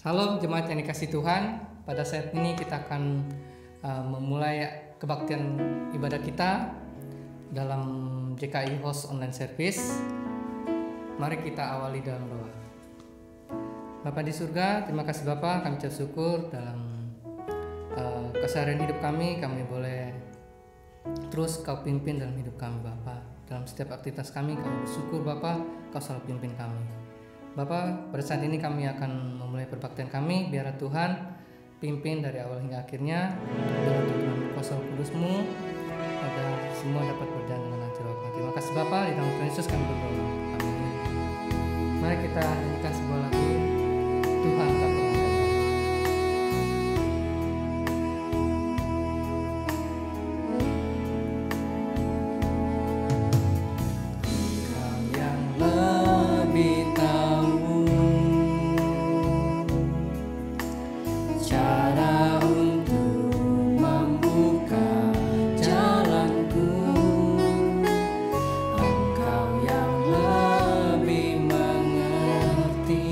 Halo jemaat yang dikasih Tuhan, pada saat ini kita akan memulai kebaktian ibadah kita dalam JKI Host Online Service. Mari kita awali dalam doa. Bapa di surga, terima kasih Bapa, kami ucap syukur dalam keseharian hidup kami boleh terus Kau pimpin dalam hidup kami Bapa. Dalam setiap aktivitas kami bersyukur Bapa, Kau selalu pimpin kami. Bapak, pada saat ini kami akan memulai perbaktian kami. Biar Tuhan pimpin dari awal hingga akhirnya dalam Tuhan kuasa kudus-Mu agar semua dapat berjalan dengan lancar Bapak. Terima kasih Bapak, di dalam Tuhan Yesus kami berdoa. Amin. Mari kita nyanyikan sebuah lagu Tuhan tak pernah gagal. Engkau yang lebih tahu cara untuk membuka jalanku. Engkau yang lebih mengerti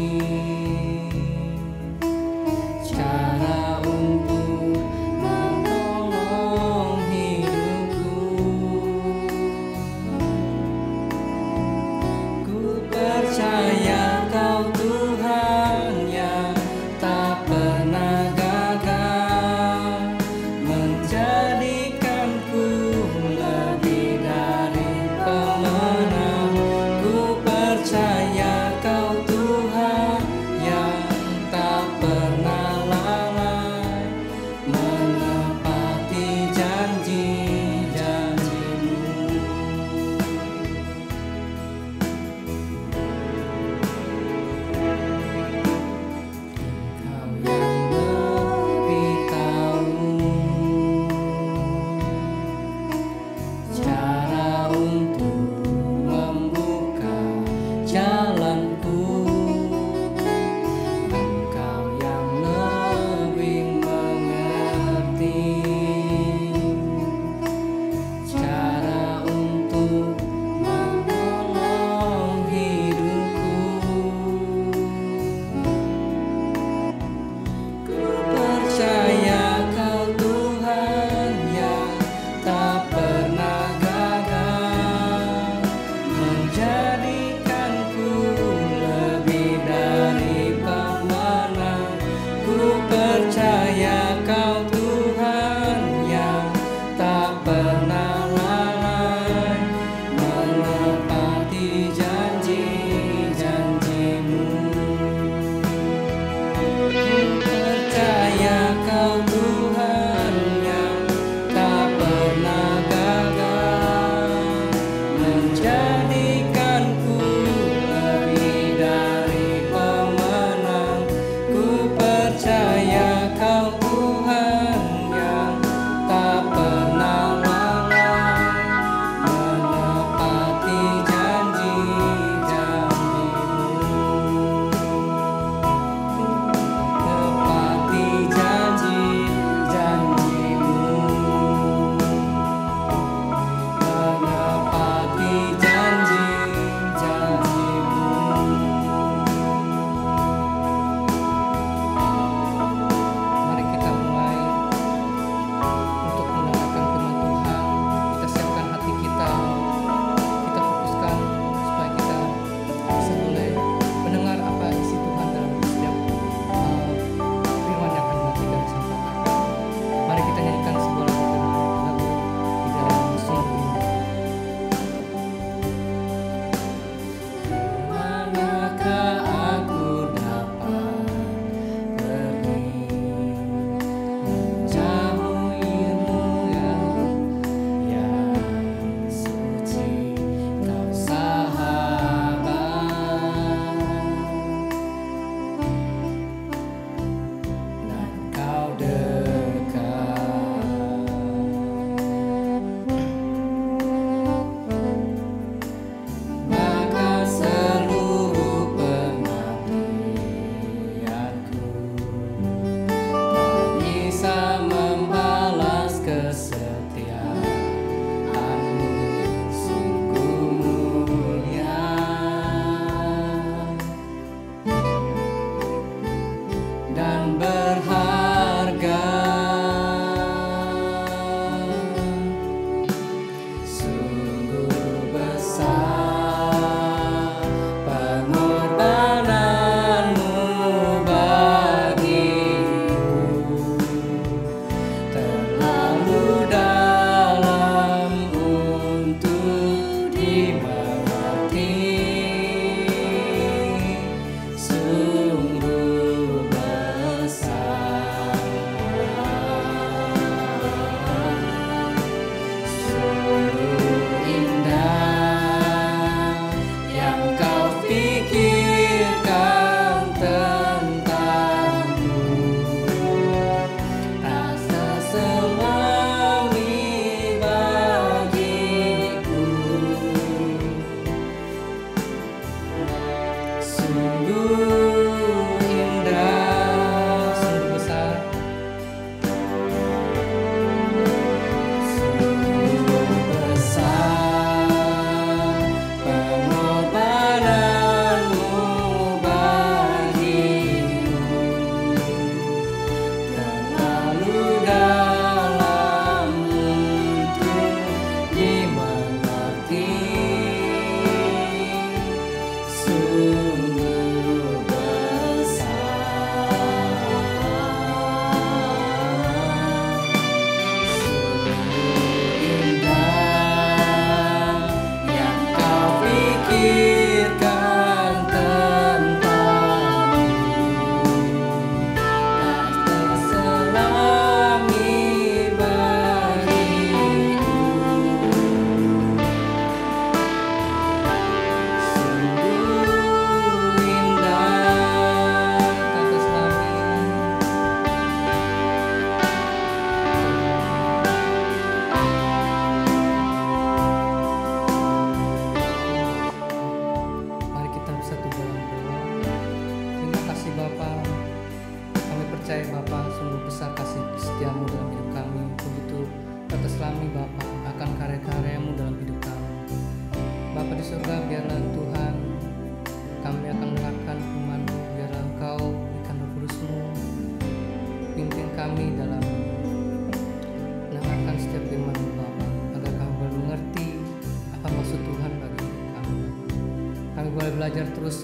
belajar terus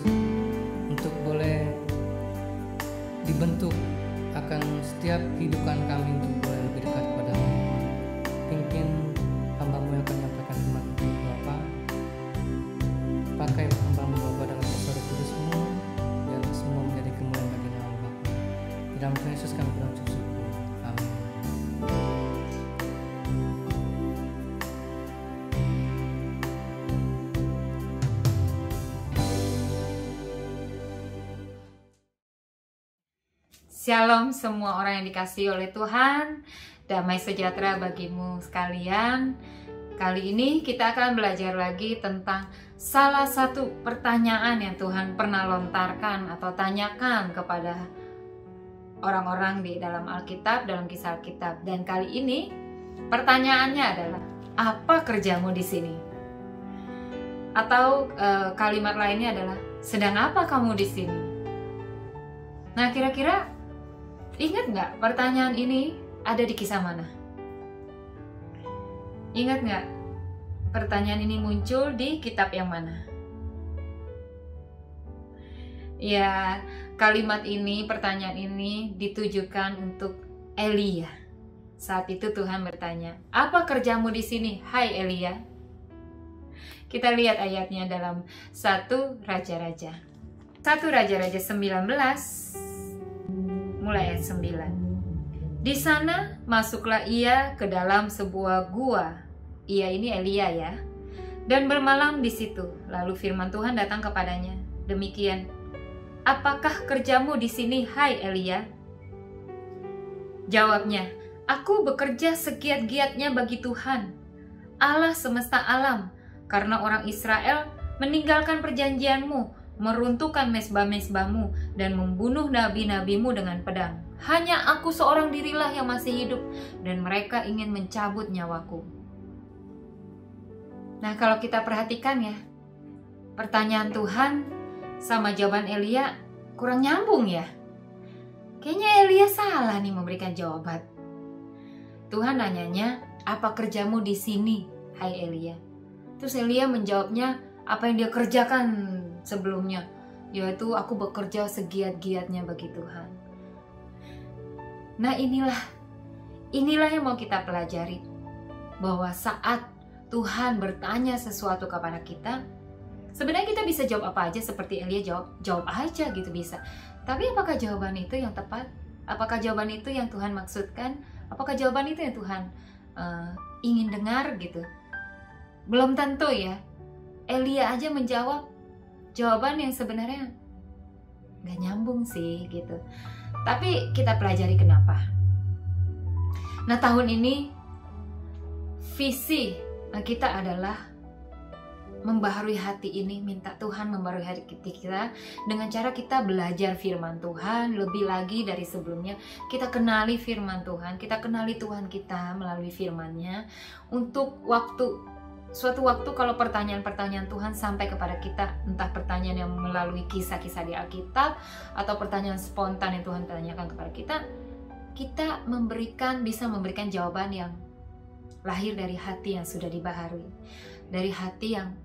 untuk boleh dibentuk akan setiap kehidupan kami untuk boleh lebih dekat kepada-Mu. Pimpin hamba-Mu yang akan menyampaikan firman Bapa. Pakai hamba-Mu Bapa dalam kuasa Roh Kudus-Mu, biar semua menjadi kemuliaan bagi nama Bapa. Dalam Tuhan Yesus kami berucap syukur. Amin. Shalom semua orang yang dikasihi oleh Tuhan, damai sejahtera bagimu sekalian. Kali ini kita akan belajar lagi tentang salah satu pertanyaan yang Tuhan pernah lontarkan atau tanyakan kepada orang-orang di dalam Alkitab, dalam kisah Alkitab. Dan kali ini pertanyaannya adalah, apa kerjamu di sini? Atau kalimat lainnya adalah, sedang apa kamu di sini? Nah, kira-kira ingat nggak pertanyaan ini ada di kisah mana? Ingat nggak pertanyaan ini muncul di kitab yang mana? Ya, kalimat ini, pertanyaan ini ditujukan untuk Elia. Saat itu Tuhan bertanya, apa kerjamu di sini, hai Elia? Kita lihat ayatnya dalam 1 Raja-Raja. 1 Raja-Raja 19 mulai ayat 9. Di sana masuklah ia ke dalam sebuah gua. Ia ini Elia ya. Dan bermalam di situ. Lalu firman Tuhan datang kepadanya. Demikian, apakah kerjamu di sini, hai Elia? Jawabnya, aku bekerja segiat-giatnya bagi Tuhan, Allah semesta alam, karena orang Israel meninggalkan perjanjianmu, meruntuhkan mezbah-mezbahmu, dan membunuh nabi-nabimu dengan pedang. Hanya aku seorang dirilah yang masih hidup, dan mereka ingin mencabut nyawaku. Nah, kalau kita perhatikan ya, pertanyaan Tuhan sama jawaban Elia kurang nyambung ya. Kayaknya Elia salah nih memberikan jawaban. Tuhan nanyanya, apa kerjamu di sini, hai Elia? Terus Elia menjawabnya apa yang dia kerjakan sebelumnya, yaitu aku bekerja segiat-giatnya bagi Tuhan. Nah, inilah yang mau kita pelajari, bahwa saat Tuhan bertanya sesuatu kepada kita, sebenarnya kita bisa jawab apa aja, seperti Elia jawab aja gitu bisa. Tapi apakah jawaban itu yang tepat? Apakah jawaban itu yang Tuhan maksudkan? Apakah jawaban itu yang Tuhan ingin dengar gitu? Belum tentu ya. Elia aja menjawab jawaban yang sebenarnya gak nyambung sih gitu. Tapi kita pelajari kenapa. Nah, tahun ini visi kita adalah membaharui hati ini, minta Tuhan membaharui hati kita dengan cara kita belajar firman Tuhan lebih lagi dari sebelumnya. Kita kenali firman Tuhan, kita kenali Tuhan kita melalui firman-Nya. Untuk suatu waktu kalau pertanyaan-pertanyaan Tuhan sampai kepada kita, entah pertanyaan yang melalui kisah-kisah di Alkitab atau pertanyaan spontan yang Tuhan tanyakan kepada kita, kita bisa memberikan jawaban yang lahir dari hati yang sudah dibaharui, dari hati yang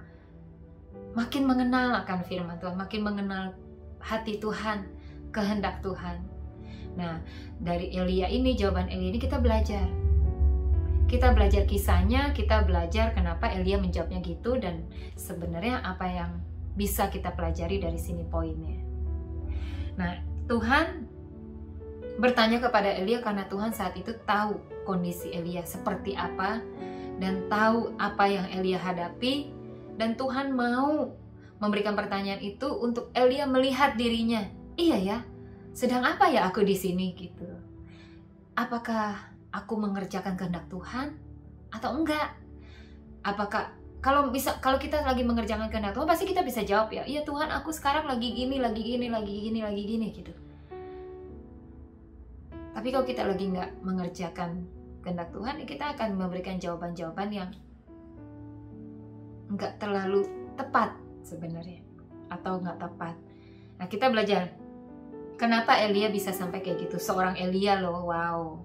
makin mengenal akan firman Tuhan, makin mengenal hati Tuhan, kehendak Tuhan. Nah, dari Elia ini, jawaban Elia ini kita belajar. Kita belajar kisahnya, kita belajar kenapa Elia menjawabnya gitu, dan sebenarnya apa yang bisa kita pelajari dari sini poinnya. Nah, Tuhan bertanya kepada Elia karena Tuhan saat itu tahu kondisi Elia seperti apa, dan tahu apa yang Elia hadapi, dan Tuhan mau memberikan pertanyaan itu untuk Elia melihat dirinya. Iya ya, sedang apa ya aku di sini gitu. Apakah aku mengerjakan kehendak Tuhan atau enggak? Apakah kalau kita lagi mengerjakan kehendak Tuhan, pasti kita bisa jawab ya, iya Tuhan, aku sekarang lagi gini gitu. Tapi kalau kita lagi nggak mengerjakan kehendak Tuhan, kita akan memberikan jawaban-jawaban yang nggak terlalu tepat sebenarnya, atau nggak tepat. Nah, kita belajar kenapa Elia bisa sampai kayak gitu. Seorang Elia loh, wow.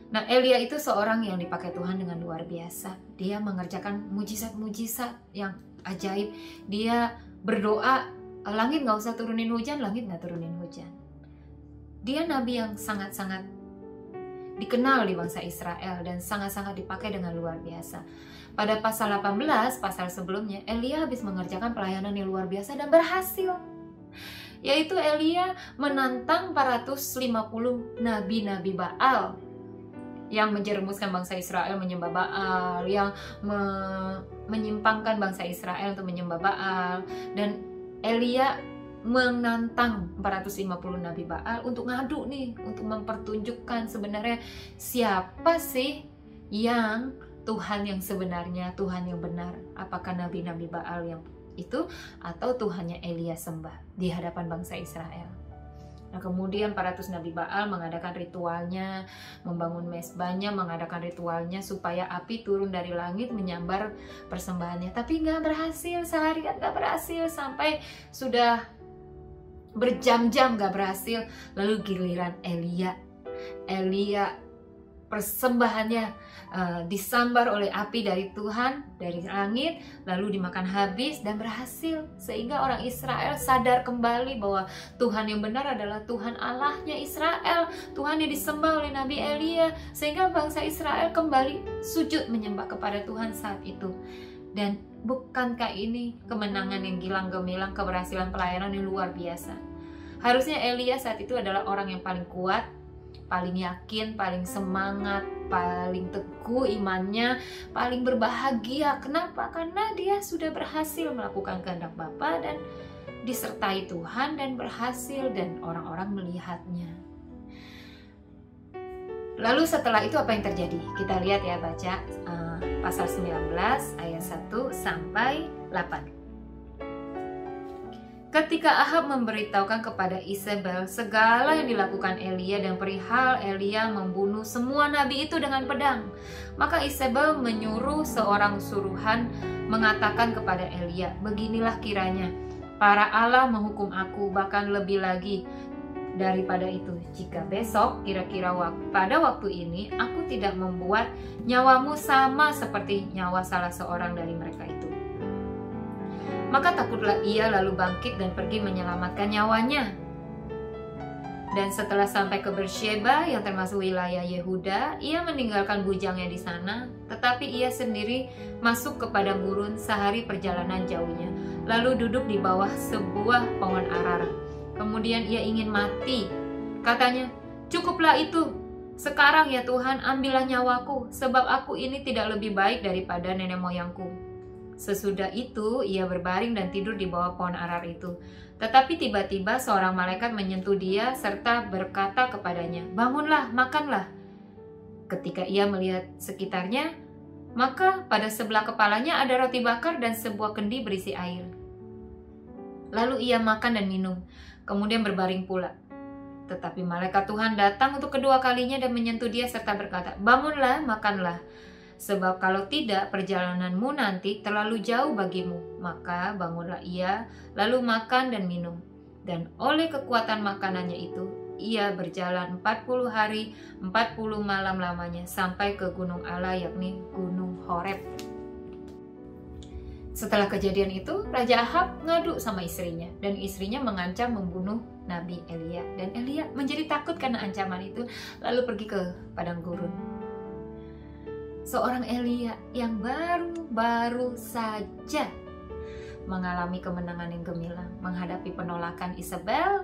Nah, Elia itu seorang yang dipakai Tuhan dengan luar biasa. Dia mengerjakan mujizat-mujizat yang ajaib. Dia berdoa langit nggak usah turunin hujan, langit nggak turunin hujan. Dia nabi yang sangat-sangat dikenal di bangsa Israel dan sangat-sangat dipakai dengan luar biasa. Pada pasal 18, pasal sebelumnya, Elia habis mengerjakan pelayanan yang luar biasa dan berhasil. Yaitu Elia menantang 450 nabi-nabi Baal yang menjerumuskan bangsa Israel menyembah Baal, yang menyimpangkan bangsa Israel untuk menyembah Baal. Dan Elia menantang 450 nabi Baal untuk ngadu nih, untuk mempertunjukkan sebenarnya siapa sih yang Tuhan yang sebenarnya, Tuhan yang benar. Apakah nabi-nabi Baal yang itu atau Tuhannya Elia sembah di hadapan bangsa Israel. Nah, kemudian 400 nabi Baal mengadakan ritualnya, membangun mezbahnya, mengadakan ritualnya supaya api turun dari langit menyambar persembahannya. Tapi nggak berhasil, seharian nggak berhasil, sampai sudah berjam-jam nggak berhasil. Lalu giliran Elia persembahannya disambar oleh api dari Tuhan, dari langit, lalu dimakan habis dan berhasil. Sehingga orang Israel sadar kembali bahwa Tuhan yang benar adalah Tuhan Allahnya Israel, Tuhan yang disembah oleh Nabi Elia. Sehingga bangsa Israel kembali sujud menyembah kepada Tuhan saat itu. Dan bukankah ini kemenangan yang gilang gemilang, keberhasilan pelayanan yang luar biasa? Harusnya Elia saat itu adalah orang yang paling kuat, paling yakin, paling semangat, paling teguh imannya, paling berbahagia. Kenapa? Karena dia sudah berhasil melakukan kehendak Bapa dan disertai Tuhan dan berhasil, dan orang-orang melihatnya. Lalu setelah itu apa yang terjadi? Kita lihat ya, baca pasal 19 ayat 1 sampai 8. Ketika Ahab memberitahukan kepada Isabel segala yang dilakukan Elia dan perihal Elia membunuh semua nabi itu dengan pedang, maka Isabel menyuruh seorang suruhan mengatakan kepada Elia, beginilah kiranya para Allah menghukum aku, bahkan lebih lagi daripada itu, jika besok kira-kira pada waktu ini aku tidak membuat nyawamu sama seperti nyawa salah seorang dari mereka itu. Maka takutlah ia, lalu bangkit dan pergi menyelamatkan nyawanya. Dan setelah sampai ke Beersheba yang termasuk wilayah Yehuda, ia meninggalkan bujangnya di sana, tetapi ia sendiri masuk ke padang gurun sehari perjalanan jauhnya, lalu duduk di bawah sebuah pohon arar. Kemudian ia ingin mati. Katanya, cukuplah itu. Sekarang ya Tuhan, ambillah nyawaku, sebab aku ini tidak lebih baik daripada nenek moyangku. Sesudah itu ia berbaring dan tidur di bawah pohon arar itu. Tetapi tiba-tiba seorang malaikat menyentuh dia serta berkata kepadanya, bangunlah, makanlah. Ketika ia melihat sekitarnya, maka pada sebelah kepalanya ada roti bakar dan sebuah kendi berisi air. Lalu ia makan dan minum, kemudian berbaring pula. Tetapi malaikat Tuhan datang untuk kedua kalinya dan menyentuh dia serta berkata, bangunlah, makanlah. Sebab kalau tidak, perjalananmu nanti terlalu jauh bagimu. Maka bangunlah ia, lalu makan dan minum. Dan oleh kekuatan makanannya itu, ia berjalan 40 hari, 40 malam lamanya, sampai ke gunung Allah, yakni gunung Horeb. Setelah kejadian itu, Raja Ahab ngadu sama istrinya, dan istrinya mengancam membunuh Nabi Elia. Dan Elia menjadi takut karena ancaman itu, lalu pergi ke padang gurun. Seorang Elia yang baru saja mengalami kemenangan yang gemilang menghadapi penolakan Isabel,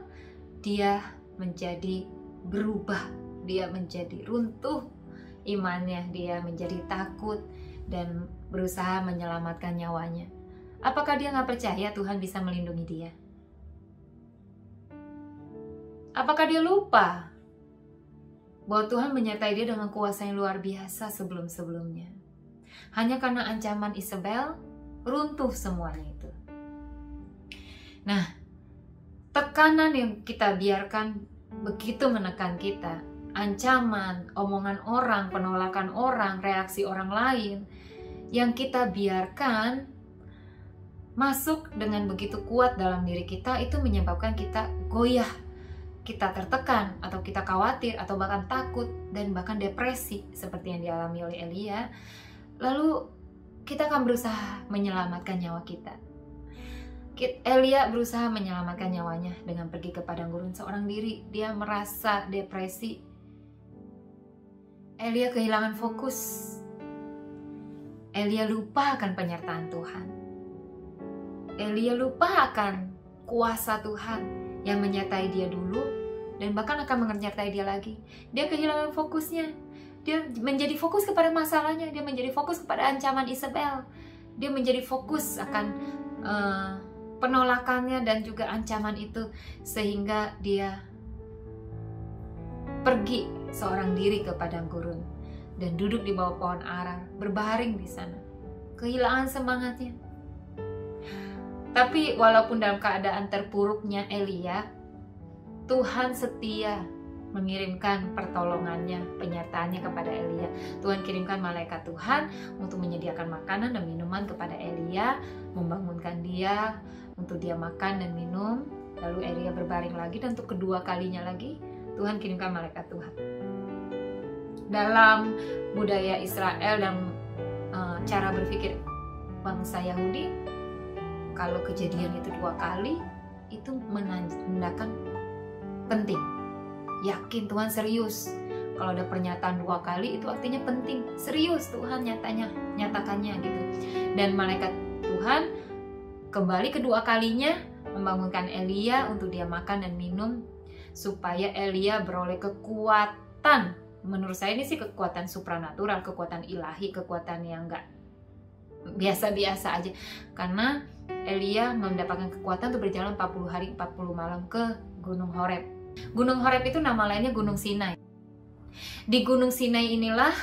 dia menjadi berubah, dia menjadi runtuh imannya, dia menjadi takut dan berusaha menyelamatkan nyawanya. Apakah dia nggak percaya Tuhan bisa melindungi dia? Apakah dia lupa bahwa Tuhan menyertai dia dengan kuasa yang luar biasa sebelum-sebelumnya? Hanya karena ancaman Isabel, runtuh semuanya itu. Nah, tekanan yang kita biarkan begitu menekan kita, ancaman, omongan orang, penolakan orang, reaksi orang lain, yang kita biarkan masuk dengan begitu kuat dalam diri kita, itu menyebabkan kita goyah, kita tertekan, atau kita khawatir, atau bahkan takut, dan bahkan depresi seperti yang dialami oleh Elia. Lalu kita akan berusaha menyelamatkan nyawa kita. Elia berusaha menyelamatkan nyawanya dengan pergi ke padang gurun seorang diri. Dia merasa depresi. Elia kehilangan fokus. Elia lupa akan penyertaan Tuhan. Elia lupa akan kuasa Tuhan yang menyertai dia dulu dan bahkan akan menyertai dia lagi. Dia kehilangan fokusnya. Dia menjadi fokus kepada masalahnya. Dia menjadi fokus kepada ancaman Isabel. Dia menjadi fokus akan penolakannya dan juga ancaman itu, sehingga dia pergi seorang diri ke padang gurun dan duduk di bawah pohon ara, berbaring di sana, kehilangan semangatnya. Tapi walaupun dalam keadaan terpuruknya Elia, Tuhan setia mengirimkan pertolongannya, penyertaannya kepada Elia. Tuhan kirimkan malaikat Tuhan untuk menyediakan makanan dan minuman kepada Elia, membangunkan dia untuk dia makan dan minum. Lalu Elia berbaring lagi, dan untuk kedua kalinya lagi Tuhan kirimkan malaikat Tuhan. Dalam budaya Israel dan cara berpikir bangsa Yahudi, kalau kejadian itu 2 kali, itu menandakan penting. Yakin Tuhan serius. Kalau ada pernyataan 2 kali, itu artinya penting, serius Tuhan nyatakannya gitu. Dan malaikat Tuhan kembali kedua kalinya membangunkan Elia untuk dia makan dan minum, supaya Elia beroleh kekuatan. Menurut saya ini sih kekuatan supranatural, kekuatan ilahi, kekuatan yang enggak biasa-biasa aja. Karena Elia mendapatkan kekuatan untuk berjalan 40 hari 40 malam ke Gunung Horeb. Gunung Horeb itu nama lainnya Gunung Sinai. Di Gunung Sinai inilah,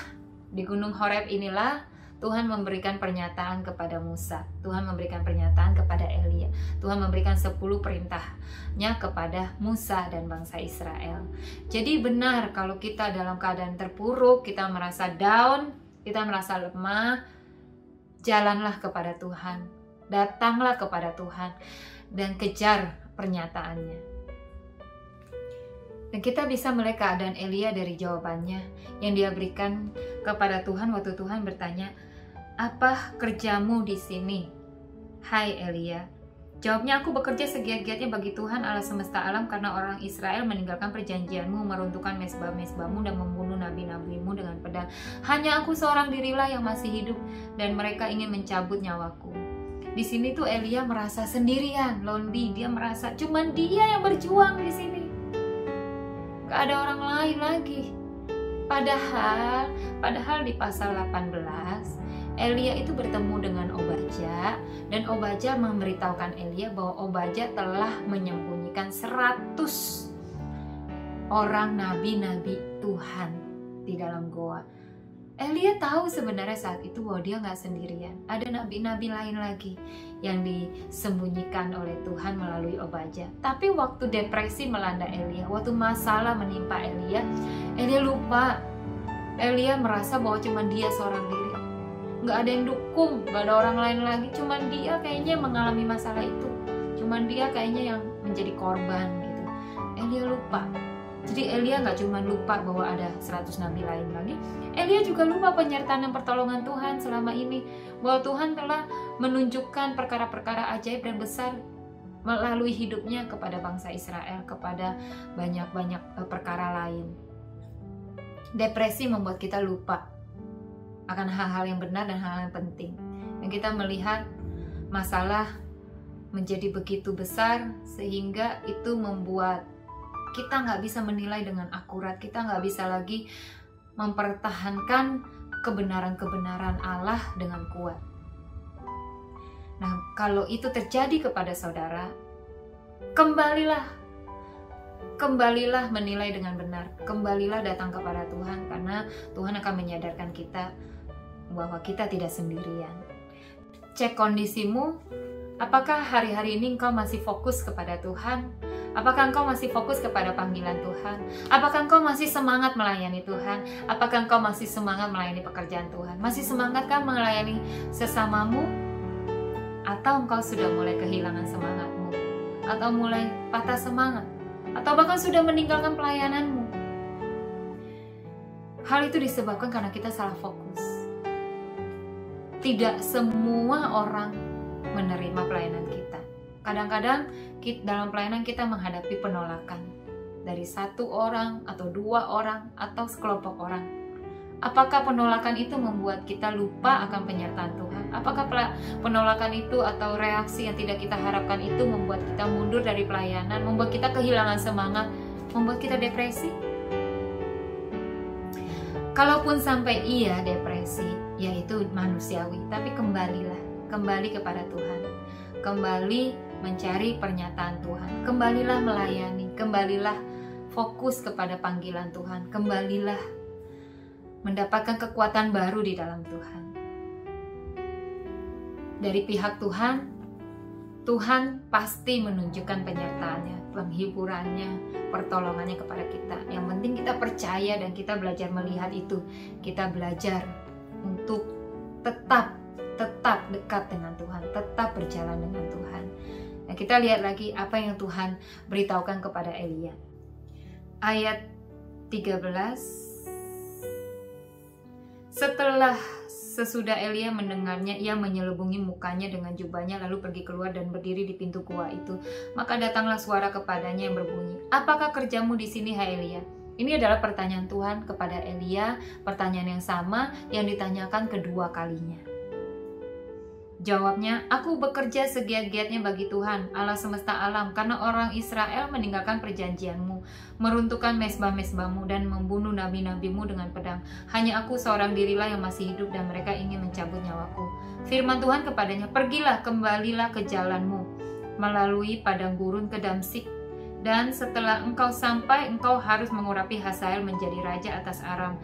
di Gunung Horeb inilah Tuhan memberikan pernyataan kepada Musa. Tuhan memberikan pernyataan kepada Elia. Tuhan memberikan 10 perintahnya kepada Musa dan bangsa Israel. Jadi benar, kalau kita dalam keadaan terpuruk, kita merasa down, kita merasa lemah, jalanlah kepada Tuhan. Datanglah kepada Tuhan dan kejar pernyataannya. Dan kita bisa melihat keadaan Elia dari jawabannya yang dia berikan kepada Tuhan waktu Tuhan bertanya, "Apa kerjamu di sini, hai Elia?" Jawabnya, "Aku bekerja segiat-giatnya bagi Tuhan Allah semesta alam, karena orang Israel meninggalkan perjanjianmu, meruntuhkan mezbah-mezbahmu dan membunuh nabi-nabimu dengan pedang. Hanya aku seorang dirilah yang masih hidup, dan mereka ingin mencabut nyawaku." Di sini tuh Elia merasa sendirian, lonely. Dia merasa cuman dia yang berjuang di sini. Gak ada orang lain lagi. Padahal di pasal 18 Elia itu bertemu dengan Obadja, dan Obadja memberitahukan Elia bahwa Obadja telah menyembunyikan 100 orang nabi-nabi Tuhan di dalam goa. Elia tahu sebenarnya saat itu bahwa dia nggak sendirian. Ada nabi-nabi lain lagi yang disembunyikan oleh Tuhan melalui Obadja. Tapi waktu depresi melanda Elia, waktu masalah menimpa Elia lupa. Elia merasa bahwa cuma dia seorang diri. Nggak ada yang dukung, nggak ada orang lain lagi. Cuman dia kayaknya mengalami masalah itu. Cuman dia kayaknya yang menjadi korban gitu. Elia lupa. Jadi Elia nggak cuma lupa bahwa ada 100 nabi lain lagi, Elia juga lupa penyertaan dan pertolongan Tuhan selama ini, bahwa Tuhan telah menunjukkan perkara-perkara ajaib dan besar melalui hidupnya kepada bangsa Israel, kepada banyak-banyak perkara lain. Depresi membuat kita lupa akan hal-hal yang benar dan hal-hal yang penting. Dan kita melihat masalah menjadi begitu besar sehingga itu membuat kita nggak bisa menilai dengan akurat. Kita nggak bisa lagi mempertahankan kebenaran-kebenaran Allah dengan kuat. Nah, kalau itu terjadi kepada saudara, kembalilah menilai dengan benar. Kembalilah datang kepada Tuhan, karena Tuhan akan menyadarkan kita bahwa kita tidak sendirian. Cek kondisimu. Apakah hari-hari ini engkau masih fokus kepada Tuhan? Apakah engkau masih fokus kepada panggilan Tuhan? Apakah engkau masih semangat melayani Tuhan? Apakah engkau masih semangat melayani pekerjaan Tuhan? Masih semangatkah melayani sesamamu? Atau engkau sudah mulai kehilangan semangatmu? Atau mulai patah semangat? Atau bahkan sudah meninggalkan pelayananmu? Hal itu disebabkan karena kita salah fokus. Tidak semua orang menerima pelayanan kita. Kadang-kadang dalam pelayanan kita menghadapi penolakan dari satu orang atau dua orang atau sekelompok orang. Apakah penolakan itu membuat kita lupa akan penyertaan Tuhan? Apakah penolakan itu atau reaksi yang tidak kita harapkan itu membuat kita mundur dari pelayanan, membuat kita kehilangan semangat, membuat kita depresi? Kalaupun sampai iya depresi, ya itu manusiawi, tapi kembali kepada Tuhan. Kembali mencari pernyataan Tuhan. Kembalilah melayani, kembalilah fokus kepada panggilan Tuhan. Kembalilah mendapatkan kekuatan baru di dalam Tuhan. Dari pihak Tuhan, Tuhan pasti menunjukkan penyertaannya, penghiburannya, pertolongannya kepada kita. Yang penting kita percaya dan kita belajar melihat itu. Kita belajar untuk tetap dekat dengan Tuhan, tetap berjalan dengan Tuhan. Nah, kita lihat lagi apa yang Tuhan beritahukan kepada Elia. Ayat 13. Sesudah Elia mendengarnya, ia menyelubungi mukanya dengan jubahnya lalu pergi keluar dan berdiri di pintu gua itu. Maka datanglah suara kepadanya yang berbunyi, "Apakah kerjamu di sini, hai Elia?" Ini adalah pertanyaan Tuhan kepada Elia, pertanyaan yang sama yang ditanyakan kedua kalinya. Jawabnya, "Aku bekerja segiat-giatnya bagi Tuhan, Allah semesta alam, karena orang Israel meninggalkan perjanjianmu, meruntuhkan mezbah-mezbahmu, dan membunuh nabi-nabimu dengan pedang. Hanya aku seorang dirilah yang masih hidup, dan mereka ingin mencabut nyawaku." Firman Tuhan kepadanya, "Pergilah, kembalilah ke jalanmu, melalui padang gurun ke Damsyik, dan setelah engkau sampai, engkau harus mengurapi Hazael menjadi raja atas Aram.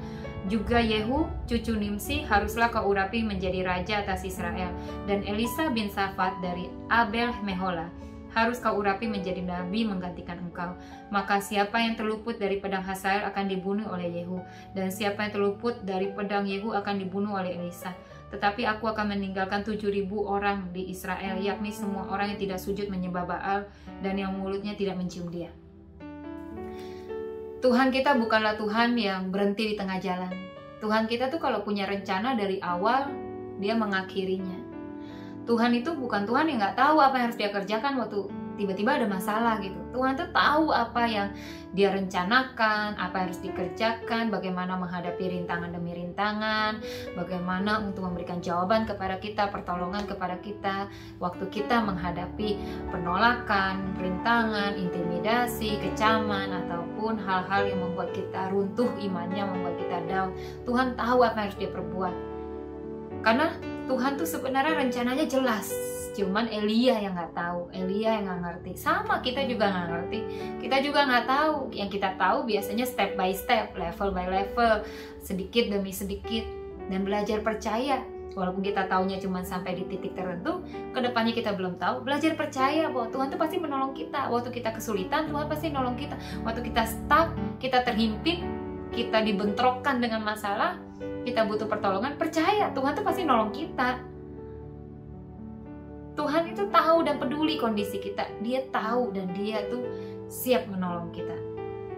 Juga Yehu, cucu Nimsi, haruslah kau urapi menjadi raja atas Israel. Dan Elisa bin Safat dari Abel Mehola harus kau urapi menjadi nabi menggantikan engkau. Maka siapa yang terluput dari pedang Hazael akan dibunuh oleh Yehu, dan siapa yang terluput dari pedang Yehu akan dibunuh oleh Elisa. Tetapi aku akan meninggalkan 7.000 orang di Israel, yakni semua orang yang tidak sujud menyembah Baal dan yang mulutnya tidak mencium dia." Tuhan kita bukanlah Tuhan yang berhenti di tengah jalan. Tuhan kita tuh kalau punya rencana dari awal, dia mengakhirinya. Tuhan itu bukan Tuhan yang nggak tahu apa yang harus dia kerjakan waktu tiba-tiba ada masalah gitu. Tuhan tuh tahu apa yang dia rencanakan, apa yang harus dikerjakan, bagaimana menghadapi rintangan demi rintangan, bagaimana untuk memberikan jawaban kepada kita, pertolongan kepada kita, waktu kita menghadapi penolakan, rintangan, intimidasi, kecaman, ataupun hal-hal yang membuat kita runtuh imannya, membuat kita down. Tuhan tahu apa yang harus dia perbuat. Karena Tuhan tuh sebenarnya rencananya jelas. Cuman Elia yang nggak tahu, Elia yang nggak ngerti. Sama kita juga nggak ngerti, kita juga nggak tahu. Yang kita tahu biasanya step by step, level by level, sedikit demi sedikit, dan belajar percaya. Walaupun kita taunya cuma sampai di titik tertentu, kedepannya kita belum tahu. Belajar percaya bahwa Tuhan tuh pasti menolong kita. Waktu kita kesulitan, Tuhan pasti nolong kita. Waktu kita stuck, kita terhimpit, kita dibentrokkan dengan masalah, kita butuh pertolongan, percaya Tuhan tuh pasti nolong kita. Tuhan itu tahu dan peduli kondisi kita. Dia tahu dan dia tuh siap menolong kita.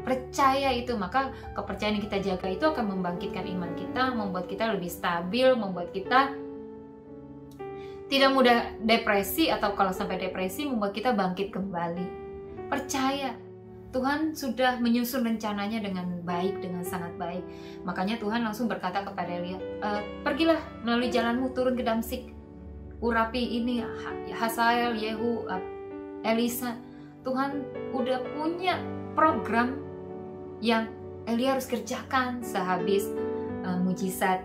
Percaya itu, maka kepercayaan yang kita jaga itu akan membangkitkan iman kita, membuat kita lebih stabil, membuat kita tidak mudah depresi, atau kalau sampai depresi membuat kita bangkit kembali. Percaya, Tuhan sudah menyusun rencananya dengan baik, dengan sangat baik. Makanya Tuhan langsung berkata kepada Elia, "Pergilah melalui jalanmu, turun ke Damsyik. Urapi ini Hazael, Yehu, Elisa." Tuhan udah punya program yang Elia harus kerjakan sehabis mujizat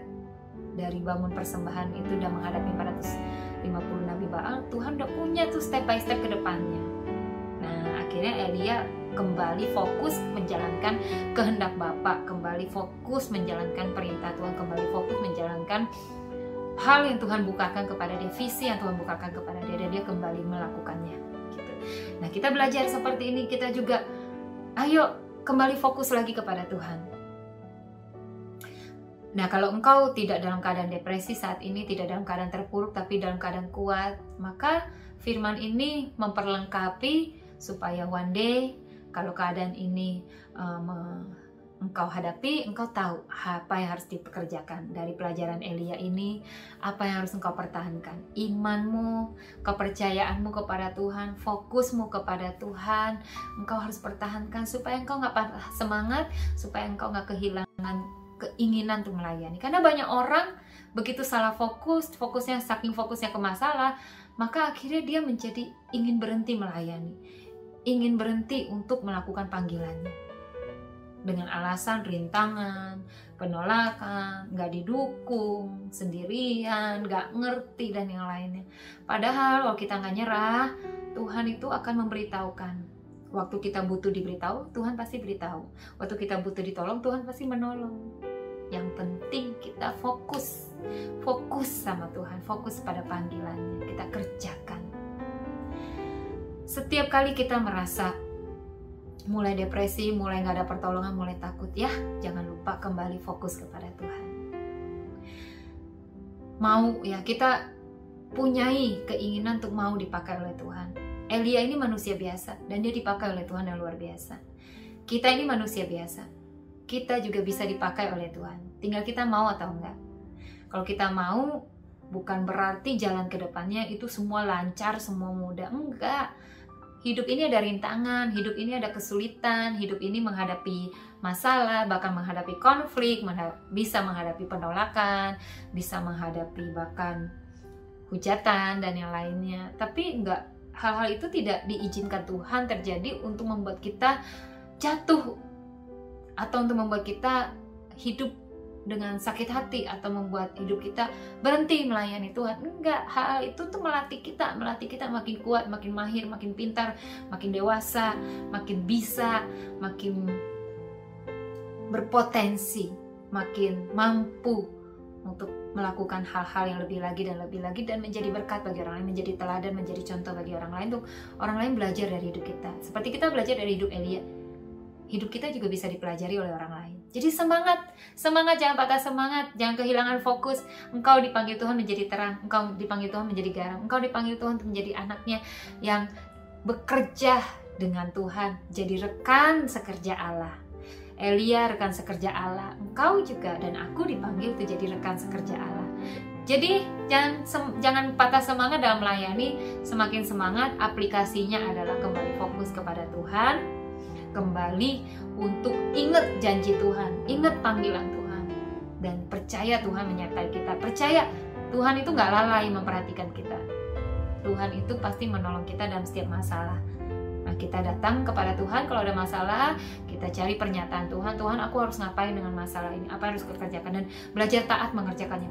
dari bangun persembahan itu dan menghadapi 450 Nabi Baal. Tuhan udah punya tuh step by step ke depannya. Nah, akhirnya Elia kembali fokus menjalankan kehendak Bapa, kembali fokus menjalankan perintah Tuhan, kembali fokus menjalankan hal yang Tuhan bukakan kepada dia, visi yang Tuhan bukakan kepada dia, dan dia kembali melakukannya gitu. Nah, kita belajar seperti ini, kita juga ayo kembali fokus lagi kepada Tuhan. Nah, kalau engkau tidak dalam keadaan depresi saat ini, tidak dalam keadaan terpuruk, tapi dalam keadaan kuat, maka firman ini memperlengkapi supaya one day kalau keadaan ini engkau hadapi, engkau tahu apa yang harus dipekerjakan dari pelajaran Elia ini, apa yang harus engkau pertahankan. Imanmu, kepercayaanmu kepada Tuhan, fokusmu kepada Tuhan, engkau harus pertahankan supaya engkau nggak patah semangat, supaya engkau nggak kehilangan keinginan untuk melayani. Karena banyak orang begitu salah fokusnya saking fokusnya ke masalah, maka akhirnya dia menjadi ingin berhenti melayani, ingin berhenti untuk melakukan panggilannya. Dengan alasan rintangan, penolakan, gak didukung, sendirian, gak ngerti, dan yang lainnya. Padahal kalau kita gak nyerah, Tuhan itu akan memberitahukan. Waktu kita butuh diberitahu, Tuhan pasti beritahu. Waktu kita butuh ditolong, Tuhan pasti menolong. Yang penting kita fokus sama Tuhan, fokus pada panggilannya, kita kerjakan. Setiap kali kita merasa mulai depresi, mulai gak ada pertolongan, mulai takut, ya jangan lupa kembali fokus kepada Tuhan. Mau ya, kita punyai keinginan untuk mau dipakai oleh Tuhan. Elia ini manusia biasa dan dia dipakai oleh Tuhan yang luar biasa. Kita ini manusia biasa, kita juga bisa dipakai oleh Tuhan. Tinggal kita mau atau enggak. Kalau kita mau, bukan berarti jalan ke depannya itu semua lancar, semua mudah. Enggak. Hidup ini ada rintangan, hidup ini ada kesulitan, hidup ini menghadapi masalah, bahkan menghadapi konflik, bisa menghadapi penolakan, bisa menghadapi bahkan hujatan dan yang lainnya. Tapi enggak, hal-hal itu tidak diizinkan Tuhan terjadi untuk membuat kita jatuh atau untuk membuat kita hidup dengan sakit hati atau membuat hidup kita berhenti melayani Tuhan. Enggak, hal itu tuh melatih kita makin kuat, makin mahir, makin pintar, makin dewasa, makin bisa, makin berpotensi, makin mampu untuk melakukan hal-hal yang lebih lagi dan menjadi berkat bagi orang lain, menjadi teladan, menjadi contoh bagi orang lain, untuk orang lain belajar dari hidup kita. Seperti kita belajar dari hidup Elia, hidup kita juga bisa dipelajari oleh orang lain. Jadi semangat, jangan patah semangat, jangan kehilangan fokus. Engkau dipanggil Tuhan menjadi terang, engkau dipanggil Tuhan menjadi garam, engkau dipanggil Tuhan untuk menjadi anaknya yang bekerja dengan Tuhan, jadi rekan sekerja Allah. Elia rekan sekerja Allah, engkau juga dan aku dipanggil untuk jadi rekan sekerja Allah. Jadi jangan patah semangat dalam melayani. Semakin semangat, aplikasinya adalah kembali fokus kepada Tuhan, kembali untuk ingat janji Tuhan, ingat panggilan Tuhan, dan percaya Tuhan menyertai kita. Percaya Tuhan itu gak lalai memperhatikan kita. Tuhan itu pasti menolong kita dalam setiap masalah. Nah, kita datang kepada Tuhan kalau ada masalah, kita cari pernyataan Tuhan. Tuhan, aku harus ngapain dengan masalah ini? Apa yang harus kukerjakan? Dan belajar taat mengerjakannya.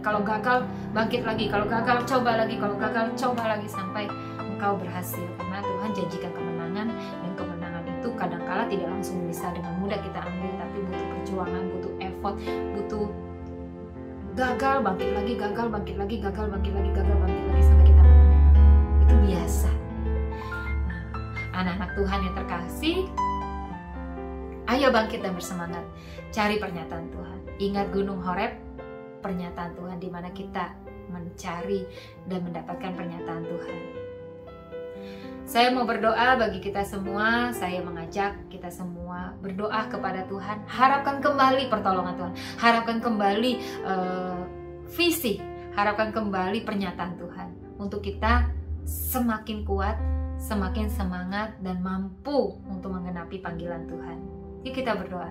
Kalau gagal, bangkit lagi. Kalau gagal, coba lagi. Kalau gagal, coba lagi sampai engkau berhasil. Karena Tuhan janjikan kemenangan, dan kemenangan itu kadangkala tidak langsung bisa dengan mudah kita ambil, tapi butuh perjuangan, butuh effort, butuh gagal, bangkit lagi, gagal, bangkit lagi, gagal, bangkit lagi, gagal, bangkit lagi sampai kita menang. Itu biasa. Nah, anak-anak Tuhan yang terkasih, ayo bangkit dan bersemangat. Cari pernyataan Tuhan. Ingat Gunung Horeb, pernyataan Tuhan, di mana kita mencari dan mendapatkan pernyataan Tuhan. Saya mau berdoa bagi kita semua. Saya mengajak kita semua berdoa kepada Tuhan. Harapkan kembali pertolongan Tuhan. Harapkan kembali visi. Harapkan kembali pernyataan Tuhan. Untuk kita semakin kuat, semakin semangat, dan mampu untuk menggenapi panggilan Tuhan. Yuk kita berdoa.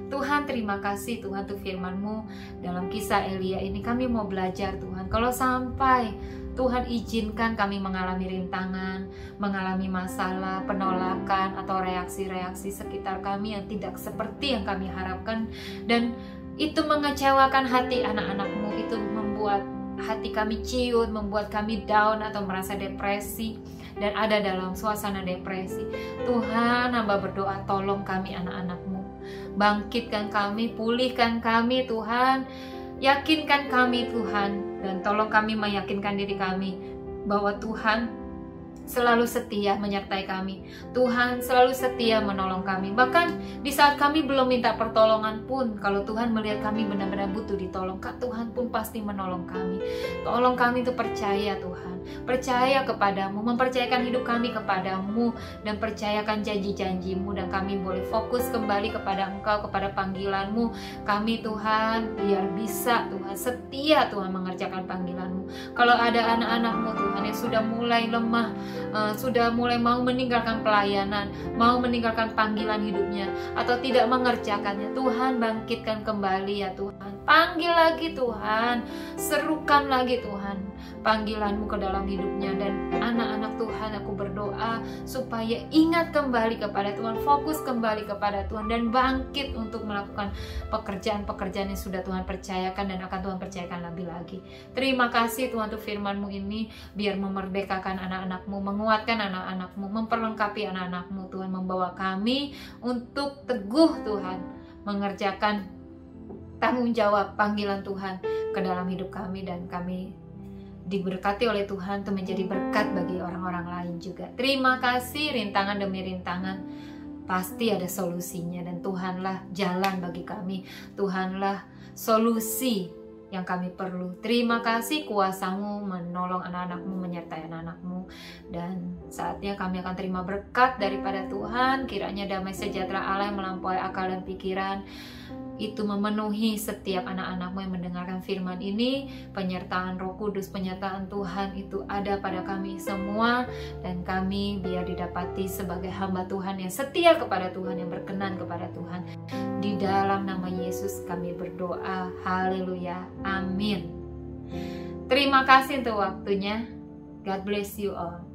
Tuhan, terima kasih Tuhan untuk firman-Mu dalam kisah Elia ini. Kami mau belajar Tuhan. Kalau sampai Tuhan izinkan kami mengalami rintangan, mengalami masalah, penolakan, atau reaksi-reaksi sekitar kami yang tidak seperti yang kami harapkan, dan itu mengecewakan hati anak-anak-Mu, itu membuat hati kami ciut, membuat kami down atau merasa depresi dan ada dalam suasana depresi. Tuhan, hamba berdoa, tolong kami anak-anak-Mu, bangkitkan kami, pulihkan kami Tuhan, yakinkan kami Tuhan, dan tolong kami meyakinkan diri kami bahwa Tuhan, selalu setia menyertai kami. Tuhan selalu setia menolong kami. Bahkan di saat kami belum minta pertolongan pun, kalau Tuhan melihat kami benar-benar butuh ditolong, Tuhan pun pasti menolong kami. Tolong kami untuk percaya Tuhan, percaya kepadamu, mempercayakan hidup kami kepadamu, dan percayakan janji-janjimu, dan kami boleh fokus kembali kepada Engkau, kepada panggilanmu. Kami Tuhan, biar bisa Tuhan setia Tuhan mengerjakan panggilanmu. Kalau ada anak-anakmu Tuhan yang sudah mulai lemah, sudah mulai mau meninggalkan pelayanan, mau meninggalkan panggilan hidupnya, atau tidak mengerjakannya, Tuhan bangkitkan kembali ya Tuhan. Panggil lagi Tuhan, serukan lagi Tuhan panggilanmu ke dalam hidupnya. Dan anak-anak Tuhan, aku berdoa supaya ingat kembali kepada Tuhan, fokus kembali kepada Tuhan, dan bangkit untuk melakukan pekerjaan-pekerjaan yang sudah Tuhan percayakan dan akan Tuhan percayakan lebih lagi. Terima kasih Tuhan untuk firman-Mu ini, biar memerdekakan anak-anak-Mu, menguatkan anak-anak-Mu, memperlengkapi anak-anak-Mu Tuhan, membawa kami untuk teguh Tuhan mengerjakan tanggung jawab panggilan Tuhan ke dalam hidup kami, dan kami diberkati oleh Tuhan untuk menjadi berkat bagi orang-orang lain juga. Terima kasih, rintangan demi rintangan pasti ada solusinya, dan Tuhanlah jalan bagi kami, Tuhanlah solusi yang kami perlu. Terima kasih, kuasa-Mu menolong anak-anak-Mu, menyertai anak-anak-Mu, dan saatnya kami akan terima berkat daripada Tuhan. Kiranya damai sejahtera Allah yang melampaui akal dan pikiran itu memenuhi setiap anak-anak-Mu yang mendengarkan firman ini. Penyertaan Roh Kudus, penyertaan Tuhan itu ada pada kami semua, dan kami biar didapati sebagai hamba Tuhan yang setia kepada Tuhan, yang berkenan kepada Tuhan. Di dalam nama Yesus kami berdoa, haleluya, amin. Terima kasih untuk waktunya. God bless you all.